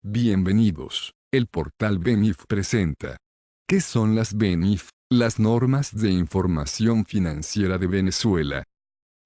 Bienvenidos. El portal BENIF presenta. ¿Qué son las BENIF? Las normas de información financiera de Venezuela.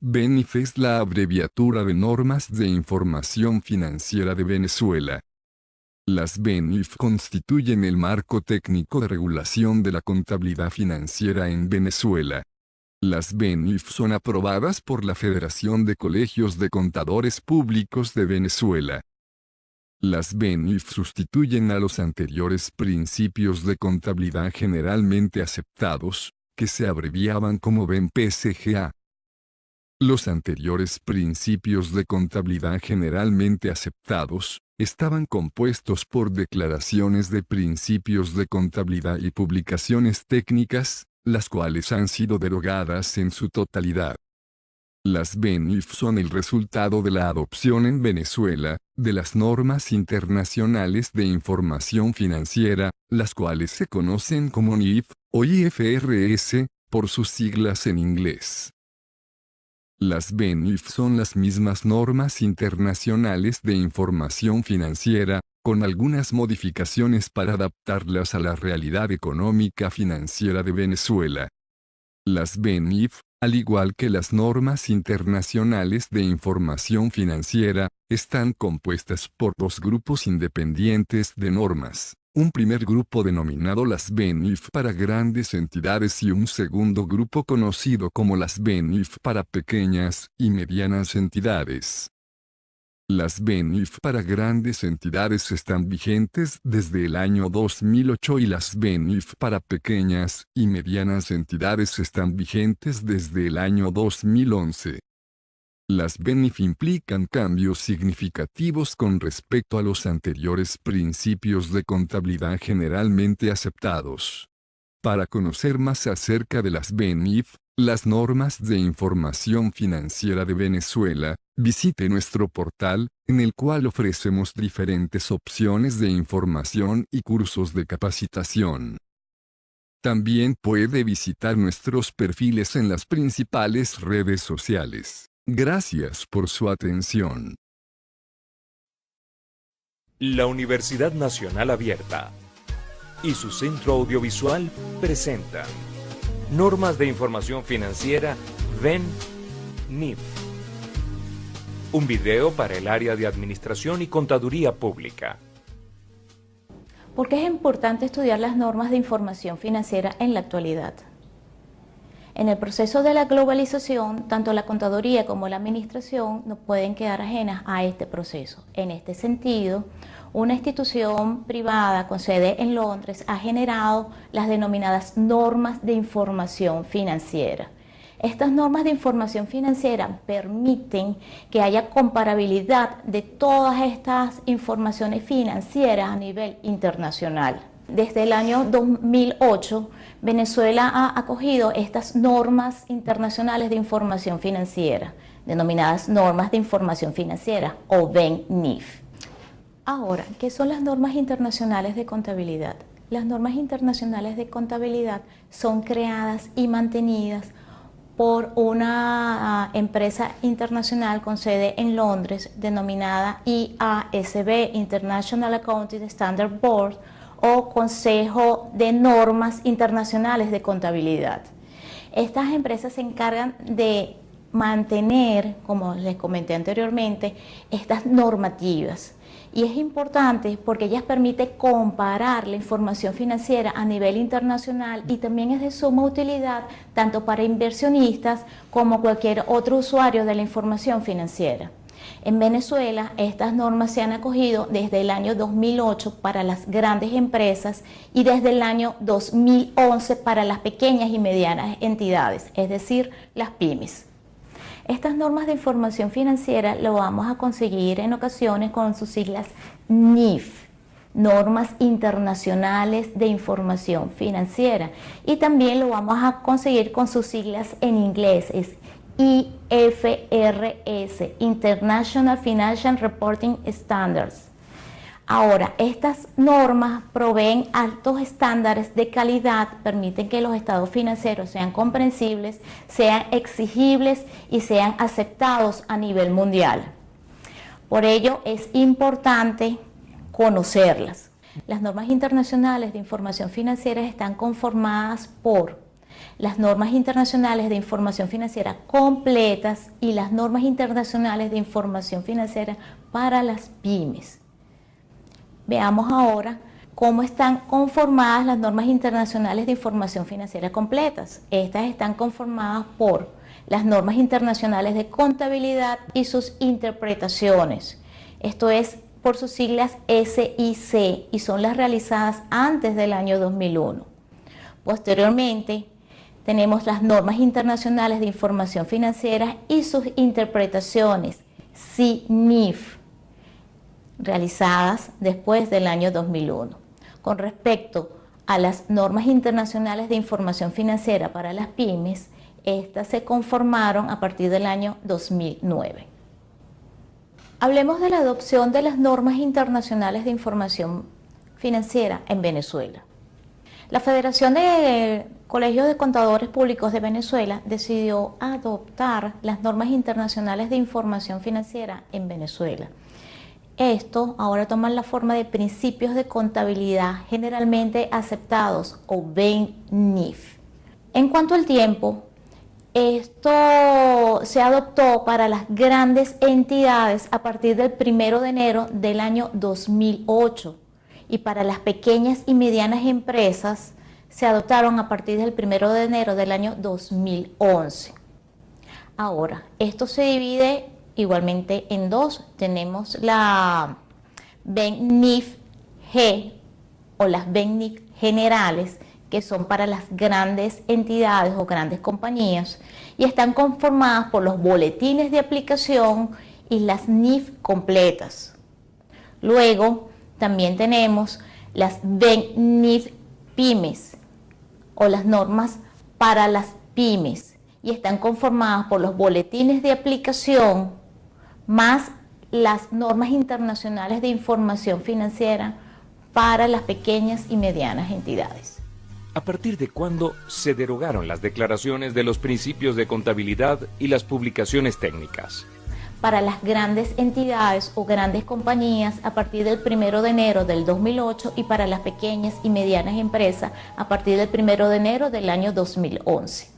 BENIF es la abreviatura de Normas de Información Financiera de Venezuela. Las BENIF constituyen el marco técnico de regulación de la contabilidad financiera en Venezuela. Las BENIF son aprobadas por la Federación de Colegios de Contadores Públicos de Venezuela. Las BENIF sustituyen a los anteriores principios de contabilidad generalmente aceptados, que se abreviaban como BEN-PSGA. Los anteriores principios de contabilidad generalmente aceptados estaban compuestos por declaraciones de principios de contabilidad y publicaciones técnicas, las cuales han sido derogadas en su totalidad. Las BENIF son el resultado de la adopción en Venezuela de las normas internacionales de información financiera, las cuales se conocen como NIF o IFRS, por sus siglas en inglés. Las BENIF son las mismas normas internacionales de información financiera, con algunas modificaciones para adaptarlas a la realidad económica financiera de Venezuela. Las BENIF, al igual que las normas internacionales de información financiera, están compuestas por dos grupos independientes de normas. Un primer grupo denominado las BENIF para grandes entidades y un segundo grupo conocido como las BENIF para pequeñas y medianas entidades. Las BENIF para grandes entidades están vigentes desde el año 2008 y las BENIF para pequeñas y medianas entidades están vigentes desde el año 2011. Las BENIF implican cambios significativos con respecto a los anteriores principios de contabilidad generalmente aceptados. Para conocer más acerca de las BENIF, las normas de información financiera de Venezuela, visite nuestro portal, en el cual ofrecemos diferentes opciones de información y cursos de capacitación. También puede visitar nuestros perfiles en las principales redes sociales. Gracias por su atención. La Universidad Nacional Abierta y su Centro Audiovisual presentan Normas de Información Financiera BEN-NIF. Un video para el área de Administración y Contaduría Pública. ¿Por qué es importante estudiar las normas de información financiera en la actualidad? En el proceso de la globalización, tanto la contaduría como la administración no pueden quedar ajenas a este proceso. En este sentido, una institución privada con sede en Londres ha generado las denominadas normas de información financiera. Estas normas de información financiera permiten que haya comparabilidad de todas estas informaciones financieras a nivel internacional. Desde el año 2008, Venezuela ha acogido estas normas internacionales de información financiera, denominadas normas de información financiera o BEN-NIF. Ahora, ¿qué son las normas internacionales de contabilidad? Las normas internacionales de contabilidad son creadas y mantenidas por una empresa internacional con sede en Londres denominada IASB, International Accounting Standard Board, o Consejo de Normas Internacionales de Contabilidad. Estas empresas se encargan de mantener, como les comenté anteriormente, estas normativas. Y es importante porque ellas permiten comparar la información financiera a nivel internacional y también es de suma utilidad tanto para inversionistas como cualquier otro usuario de la información financiera. En Venezuela, estas normas se han acogido desde el año 2008 para las grandes empresas y desde el año 2011 para las pequeñas y medianas entidades, es decir, las pymes. Estas normas de información financiera lo vamos a conseguir en ocasiones con sus siglas NIF, Normas Internacionales de Información Financiera, y también lo vamos a conseguir con sus siglas en inglés, es IFRS, International Financial Reporting Standards. Ahora, estas normas proveen altos estándares de calidad, permiten que los estados financieros sean comprensibles, sean exigibles y sean aceptados a nivel mundial. Por ello, es importante conocerlas. Las normas internacionales de información financiera están conformadas por las normas internacionales de información financiera completas y las normas internacionales de información financiera para las pymes. Veamos ahora cómo están conformadas las normas internacionales de información financiera completas. Estas están conformadas por las normas internacionales de contabilidad y sus interpretaciones. Esto es por sus siglas SIC y son las realizadas antes del año 2001. Posteriormente, tenemos las normas internacionales de información financiera y sus interpretaciones, SINIF, realizadas después del año 2001. Con respecto a las normas internacionales de información financiera para las pymes, estas se conformaron a partir del año 2009. Hablemos de la adopción de las normas internacionales de información financiera en Venezuela. La Federación de Colegios de Contadores Públicos de Venezuela decidió adoptar las normas internacionales de información financiera en Venezuela. Esto ahora toma la forma de principios de contabilidad generalmente aceptados o BEN-NIF. En cuanto al tiempo, esto se adoptó para las grandes entidades a partir del 1 de enero del año 2008 y para las pequeñas y medianas empresas se adoptaron a partir del 1 de enero del año 2011. Ahora, esto se divide igualmente en dos. Tenemos la BEN-NIF-G o las BEN-NIF generales, que son para las grandes entidades o grandes compañías y están conformadas por los boletines de aplicación y las NIF completas. Luego también tenemos las BEN-NIF pymes o las normas para las pymes y están conformadas por los boletines de aplicación más las normas internacionales de información financiera para las pequeñas y medianas entidades. ¿A partir de cuándo se derogaron las declaraciones de los principios de contabilidad y las publicaciones técnicas? Para las grandes entidades o grandes compañías a partir del 1 de enero del 2008 y para las pequeñas y medianas empresas a partir del 1 de enero del año 2011.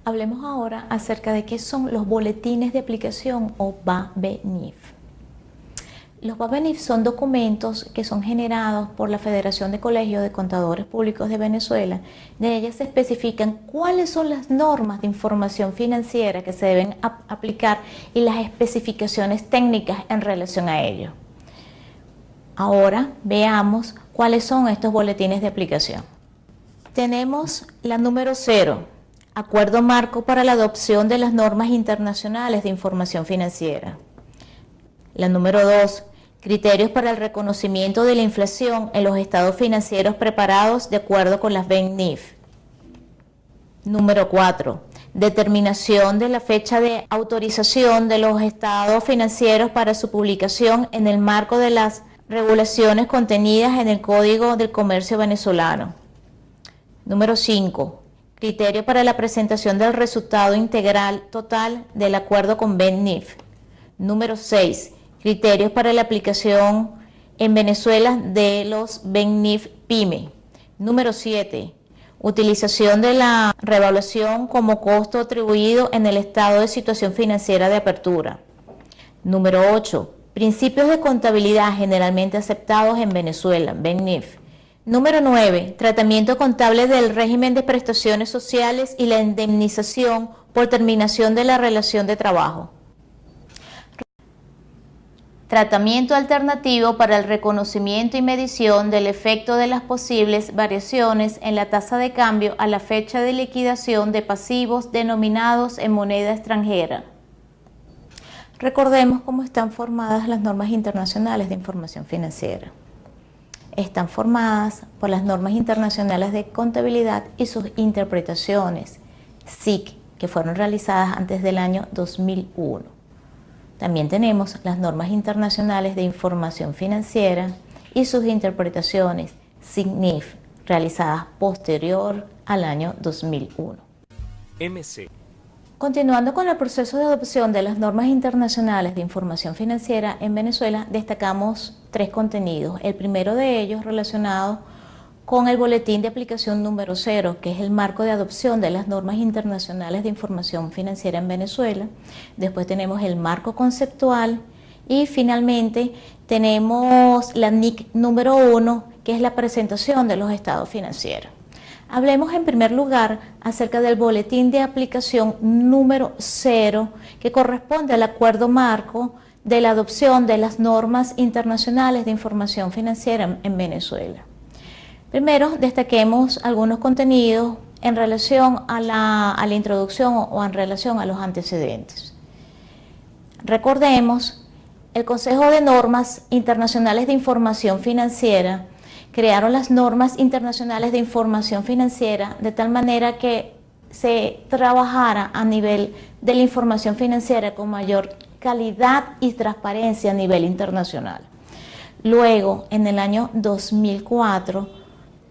Hablemos ahora acerca de qué son los boletines de aplicación o BABENIF. Los BABENIF son documentos que son generados por la Federación de Colegios de Contadores Públicos de Venezuela. De ellas se especifican cuáles son las normas de información financiera que se deben aplicar y las especificaciones técnicas en relación a ello. Ahora veamos cuáles son estos boletines de aplicación. Tenemos la número 0, Acuerdo Marco para la adopción de las normas internacionales de información financiera. La número 2, Criterios para el reconocimiento de la inflación en los estados financieros preparados de acuerdo con las BEN-NIF. Número 4. Determinación de la fecha de autorización de los estados financieros para su publicación en el marco de las regulaciones contenidas en el Código del Comercio Venezolano. Número 5. Criterio para la presentación del resultado integral total del acuerdo con BEN-NIF. Número 6. Criterios para la aplicación en Venezuela de los BEN-NIF PYME. Número 7. Utilización de la revaluación como costo atribuido en el estado de situación financiera de apertura. Número 8. Principios de contabilidad generalmente aceptados en Venezuela, BEN-NIF. Número 9. Tratamiento contable del régimen de prestaciones sociales y la indemnización por terminación de la relación de trabajo. Tratamiento alternativo para el reconocimiento y medición del efecto de las posibles variaciones en la tasa de cambio a la fecha de liquidación de pasivos denominados en moneda extranjera. Recordemos cómo están formadas las normas internacionales de información financiera. Están formadas por las normas internacionales de contabilidad y sus interpretaciones, SIC, que fueron realizadas antes del año 2001. También tenemos las normas internacionales de información financiera y sus interpretaciones, SINIF, realizadas posterior al año 2001. MC. Continuando con el proceso de adopción de las normas internacionales de información financiera en Venezuela, destacamos tres contenidos. El primero de ellos relacionado con el boletín de aplicación número 0, que es el marco de adopción de las normas internacionales de información financiera en Venezuela. Después tenemos el marco conceptual y finalmente tenemos la NIC número 1, que es la presentación de los estados financieros. Hablemos en primer lugar acerca del boletín de aplicación número 0, que corresponde al acuerdo marco de la adopción de las normas internacionales de información financiera en Venezuela. Primero, destaquemos algunos contenidos en relación a la introducción o en relación a los antecedentes. Recordemos, el Consejo de Normas Internacionales de Información Financiera crearon las normas internacionales de información financiera de tal manera que se trabajara a nivel de la información financiera con mayor calidad y transparencia a nivel internacional. Luego, en el año 2004,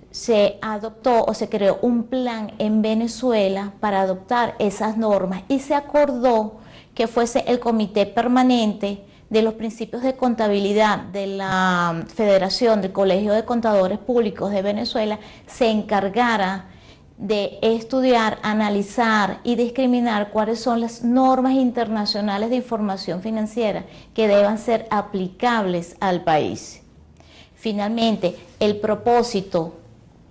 se adoptó o se creó un plan en Venezuela para adoptar esas normas y se acordó que fuese el Comité Permanente de los Principios de Contabilidad de la Federación del Colegio de Contadores Públicos de Venezuela se encargara de estudiar, analizar y discriminar cuáles son las normas internacionales de información financiera que deban ser aplicables al país. Finalmente, el propósito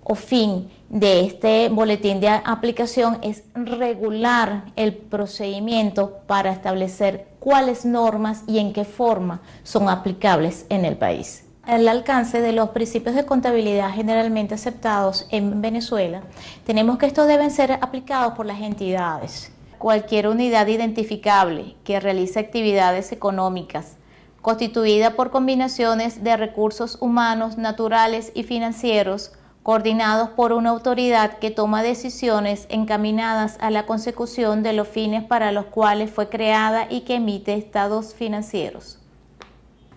o fin de este boletín de aplicación es regular el procedimiento para establecer cuáles normas y en qué forma son aplicables en el país. Al alcance de los principios de contabilidad generalmente aceptados en Venezuela, tenemos que estos deben ser aplicados por las entidades. Cualquier unidad identificable que realice actividades económicas constituida por combinaciones de recursos humanos, naturales y financieros, coordinados por una autoridad que toma decisiones encaminadas a la consecución de los fines para los cuales fue creada y que emite estados financieros.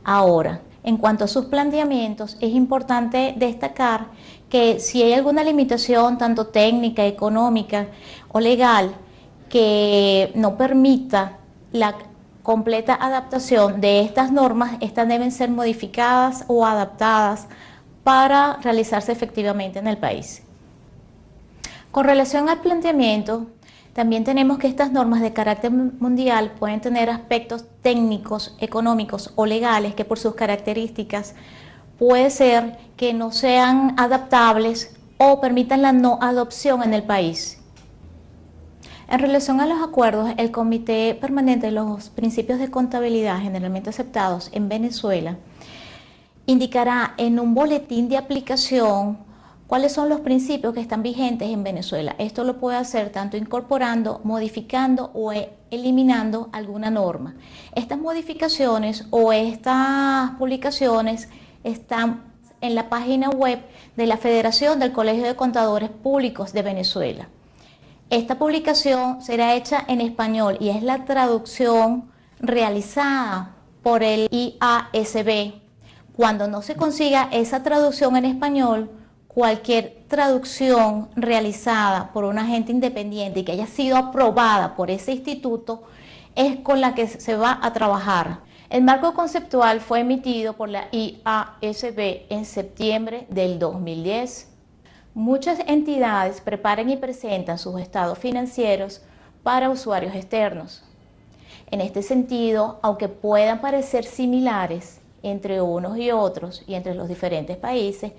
Ahora, en cuanto a sus planteamientos, es importante destacar que si hay alguna limitación, tanto técnica, económica o legal, que no permita la completa adaptación de estas normas, estas deben ser modificadas o adaptadas para realizarse efectivamente en el país. Con relación al planteamiento, también tenemos que estas normas de carácter mundial pueden tener aspectos técnicos, económicos o legales que por sus características puede ser que no sean adaptables o permitan la no adopción en el país. En relación a los acuerdos, el Comité Permanente de los Principios de Contabilidad generalmente aceptados en Venezuela indicará en un boletín de aplicación cuáles son los principios que están vigentes en Venezuela. Esto lo puede hacer tanto incorporando, modificando o eliminando alguna norma. Estas modificaciones o estas publicaciones están en la página web de la Federación del Colegio de Contadores Públicos de Venezuela. Esta publicación será hecha en español y es la traducción realizada por el IASB. Cuando no se consiga esa traducción en español, cualquier traducción realizada por un agente independiente y que haya sido aprobada por ese instituto es con la que se va a trabajar. El marco conceptual fue emitido por la IASB en septiembre del 2010. Muchas entidades preparan y presentan sus estados financieros para usuarios externos. En este sentido, aunque puedan parecer similares entre unos y otros y entre los diferentes países,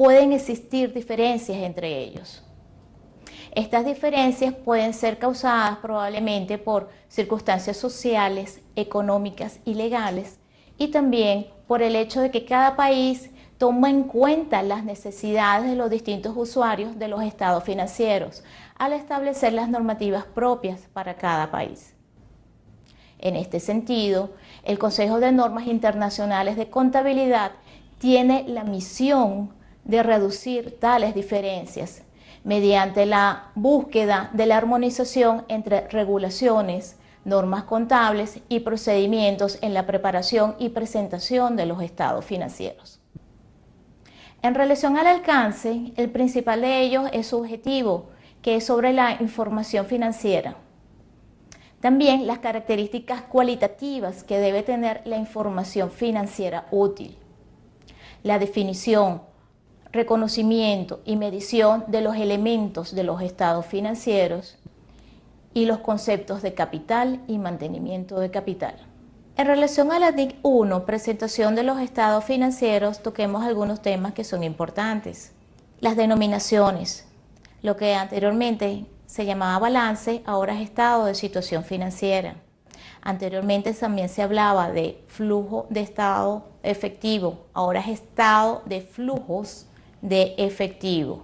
pueden existir diferencias entre ellos. Estas diferencias pueden ser causadas probablemente por circunstancias sociales, económicas y legales, y también por el hecho de que cada país toma en cuenta las necesidades de los distintos usuarios de los estados financieros al establecer las normativas propias para cada país. En este sentido, el Consejo de Normas Internacionales de Contabilidad tiene la misión de reducir tales diferencias mediante la búsqueda de la armonización entre regulaciones, normas contables y procedimientos en la preparación y presentación de los estados financieros. En relación al alcance, el principal de ellos es su objetivo, que es sobre la información financiera. También las características cualitativas que debe tener la información financiera útil. la definición, reconocimiento y medición de los elementos de los estados financieros y los conceptos de capital y mantenimiento de capital. En relación a la NIC 1, presentación de los estados financieros, toquemos algunos temas que son importantes. Las denominaciones, lo que anteriormente se llamaba balance, ahora es estado de situación financiera. Anteriormente también se hablaba de flujo de estado efectivo, ahora es estado de flujos de efectivo.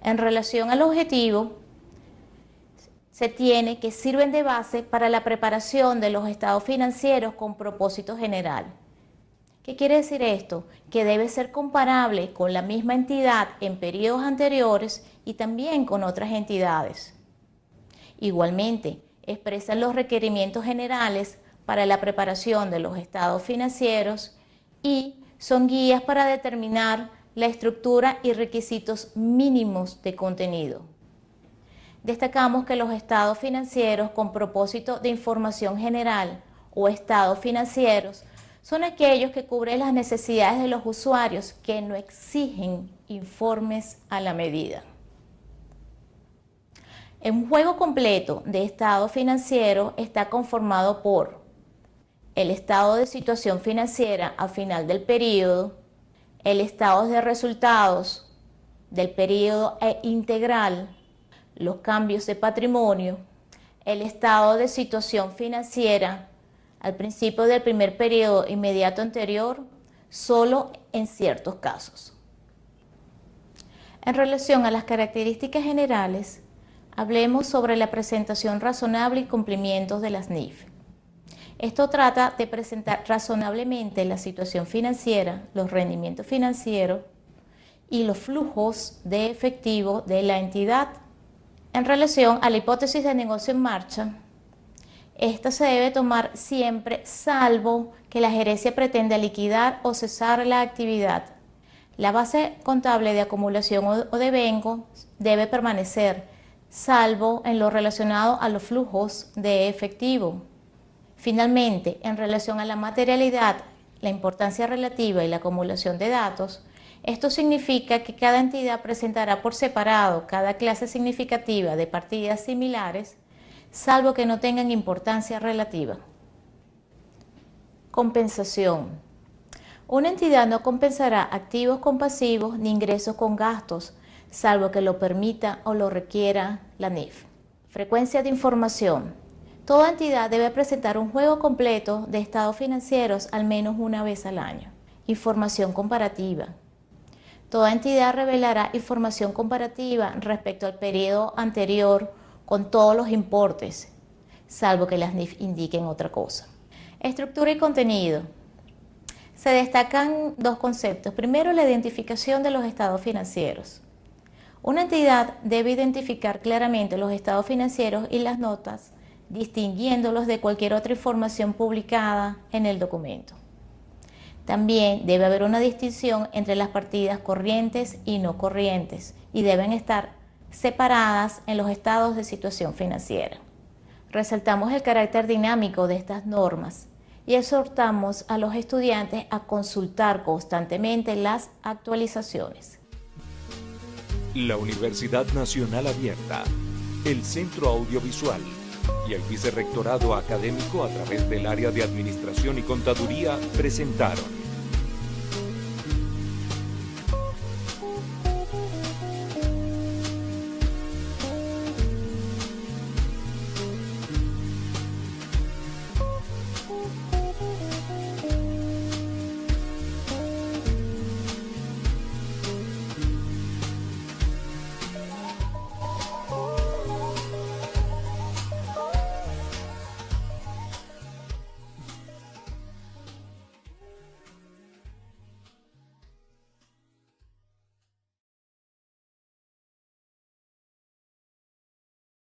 En relación al objetivo, se tiene que sirven de base para la preparación de los estados financieros con propósito general. ¿Qué quiere decir esto? Que debe ser comparable con la misma entidad en periodos anteriores y también con otras entidades. Igualmente, expresan los requerimientos generales para la preparación de los estados financieros y son guías para determinar la estructura y requisitos mínimos de contenido. Destacamos que los estados financieros con propósito de información general o estados financieros son aquellos que cubren las necesidades de los usuarios que no exigen informes a la medida. Un juego completo de estado financiero está conformado por el estado de situación financiera al final del periodo, el estado de resultados del periodo integral, los cambios de patrimonio, el estado de situación financiera al principio del primer periodo inmediato anterior, solo en ciertos casos. En relación a las características generales, hablemos sobre la presentación razonable y cumplimientos de las NIF. Esto trata de presentar razonablemente la situación financiera, los rendimientos financieros y los flujos de efectivo de la entidad. En relación a la hipótesis de negocio en marcha, esta se debe tomar siempre salvo que la gerencia pretenda liquidar o cesar la actividad. La base contable de acumulación o devengo debe permanecer, salvo en lo relacionado a los flujos de efectivo. Finalmente, en relación a la materialidad, la importancia relativa y la acumulación de datos, esto significa que cada entidad presentará por separado cada clase significativa de partidas similares, salvo que no tengan importancia relativa. Compensación. Una entidad no compensará activos con pasivos ni ingresos con gastos, salvo que lo permita o lo requiera la NIF. Frecuencia de información. Toda entidad debe presentar un juego completo de estados financieros al menos una vez al año. Información comparativa. Toda entidad revelará información comparativa respecto al periodo anterior con todos los importes, salvo que las NIF indiquen otra cosa. Estructura y contenido. Se destacan dos conceptos. Primero, la identificación de los estados financieros. Una entidad debe identificar claramente los estados financieros y las notas, distinguiéndolos de cualquier otra información publicada en el documento. También debe haber una distinción entre las partidas corrientes y no corrientes y deben estar separadas en los estados de situación financiera. Resaltamos el carácter dinámico de estas normas y exhortamos a los estudiantes a consultar constantemente las actualizaciones. La Universidad Nacional Abierta, el Centro Audiovisual y el Vicerrectorado Académico a través del área de Administración y Contaduría presentaron